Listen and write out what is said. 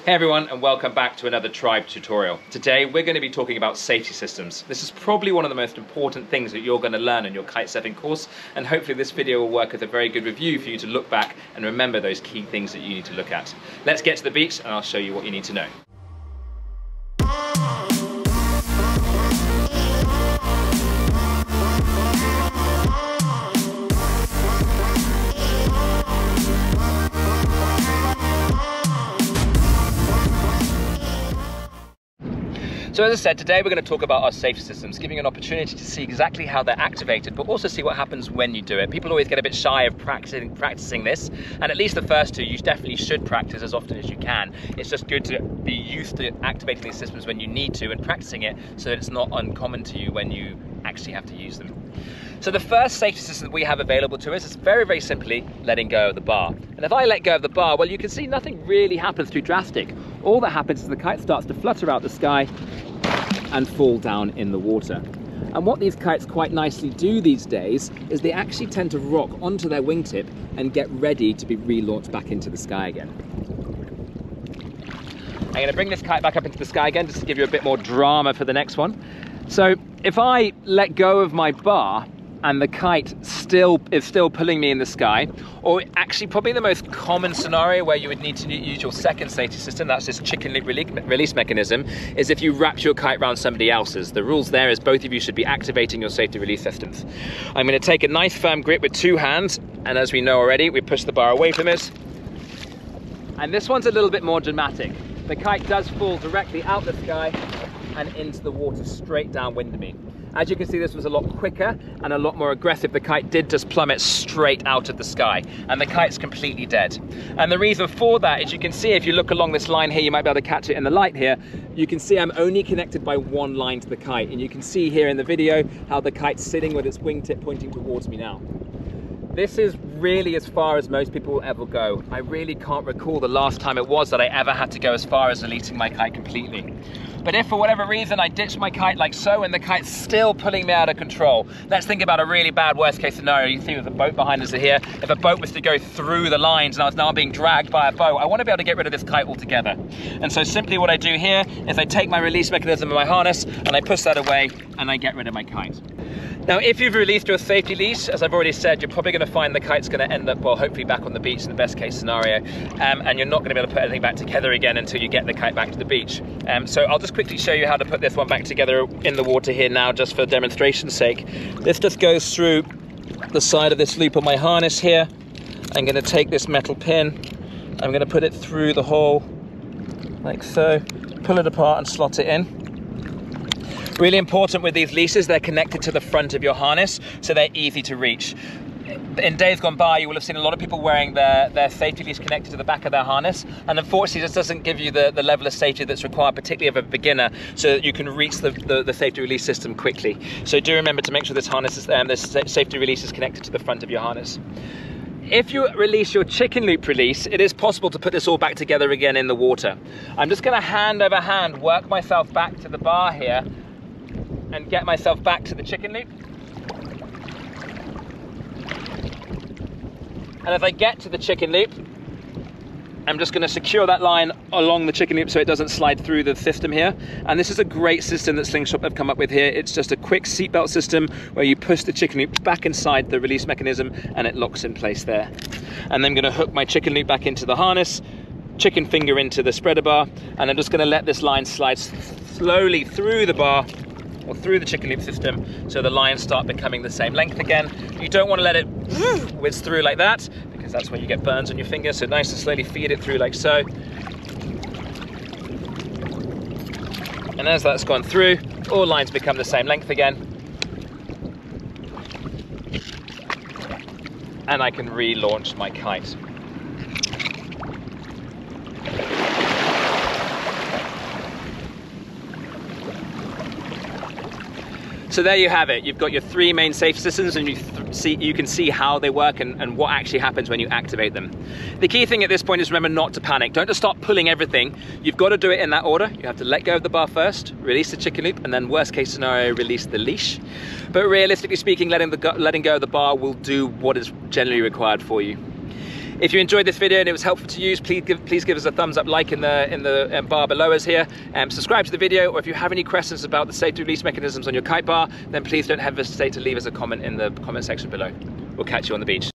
Hey everyone, and welcome back to another Tribe tutorial. Today we're going to be talking about safety systems. This is probably one of the most important things that you're going to learn in your kitesurfing course, and hopefully this video will work as a very good review for you to look back and remember those key things that you need to look at. Let's get to the beach and I'll show you what you need to know. So as I said, today we're going to talk about our safety systems, giving you an opportunity to see exactly how they're activated, but also see what happens when you do it. People always get a bit shy of practicing this, and at least the first two, you definitely should practice as often as you can. It's just good to be used to activating these systems when you need to and practicing it so that it's not uncommon to you when you actually have to use them. So the first safety system that we have available to us is very, very simply letting go of the bar. And if I let go of the bar, well, you can see nothing really happens too drastic. All that happens is the kite starts to flutter out the sky and fall down in the water. And what these kites quite nicely do these days is they actually tend to rock onto their wingtip and get ready to be relaunched back into the sky again. I'm going to bring this kite back up into the sky again just to give you a bit more drama for the next one. So if I let go of my bar and the kite is still pulling me in the sky, or actually probably the most common scenario where you would need to use your second safety system, that's this chicken loop release mechanism, is if you wrap your kite around somebody else's. The rules there is both of you should be activating your safety release systems. I'm going to take a nice firm grip with two hands, and as we know already, we push the bar away from us. And this one's a little bit more dramatic. The kite does fall directly out the sky and into the water straight downwind of me. As you can see, this was a lot quicker and a lot more aggressive. The kite did just plummet straight out of the sky, and the kite's completely dead. And the reason for that is, you can see if you look along this line here, you might be able to catch it in the light here, you can see I'm only connected by one line to the kite, and you can see here in the video how the kite's sitting with its wingtip pointing towards me now. This is really as far as most people will ever go. I really can't recall the last time it was that I ever had to go as far as releasing my kite completely. But if for whatever reason I ditch my kite like so and the kite's still pulling me out of control, let's think about a really bad worst case scenario. You see there's a boat behind us here. If a boat was to go through the lines and I was now being dragged by a boat, I want to be able to get rid of this kite altogether. And so simply what I do here is I take my release mechanism in my harness and I push that away and I get rid of my kite. Now, if you've released your safety leash, as I've already said, you're probably going to find the kite's going to end up, well, hopefully back on the beach in the best case scenario, and you're not going to be able to put anything back together again until you get the kite back to the beach. So I'll just quickly show you how to put this one back together in the water here now, just for demonstration's sake. This just goes through the side of this loop on my harness here. I'm going to take this metal pin, I'm going to put it through the hole like so, pull it apart and slot it in. Really important with these leashes, they're connected to the front of your harness, so they're easy to reach. In days gone by, you will have seen a lot of people wearing their safety leash connected to the back of their harness, and unfortunately this doesn't give you the level of safety that's required, particularly of a beginner, so that you can reach the safety release system quickly. So do remember to make sure this harness is, this safety release is connected to the front of your harness. If you release your chicken loop release, it is possible to put this all back together again in the water. I'm just going to hand over hand work myself back to the bar here and get myself back to the chicken loop. And as I get to the chicken loop, I'm just going to secure that line along the chicken loop so it doesn't slide through the system here. And this is a great system that Slingshot have come up with here. It's just a quick seatbelt system where you push the chicken loop back inside the release mechanism and it locks in place there. And then I'm going to hook my chicken loop back into the harness, chicken finger into the spreader bar, and I'm just going to let this line slide slowly through the bar or through the chicken loop system so the lines start becoming the same length again. You don't want to let it whiz through like that, because that's where you get burns on your fingers, so nice and slowly feed it through like so. And as that's gone through, all lines become the same length again. And I can relaunch my kite. So there you have it. You've got your three main safety systems, and you can see how they work and what actually happens when you activate them. The key thing at this point is remember not to panic. Don't just start pulling everything. You've got to do it in that order. You have to let go of the bar first, release the chicken loop, and then worst case scenario, release the leash. But realistically speaking, letting go of the bar will do what is generally required for you. If you enjoyed this video and it was helpful to use, please give us a thumbs up, like in the bar below us here, and subscribe to the video. Or if you have any questions about the safety release mechanisms on your kite bar, then please don't hesitate to leave us a comment in the comment section below. We'll catch you on the beach.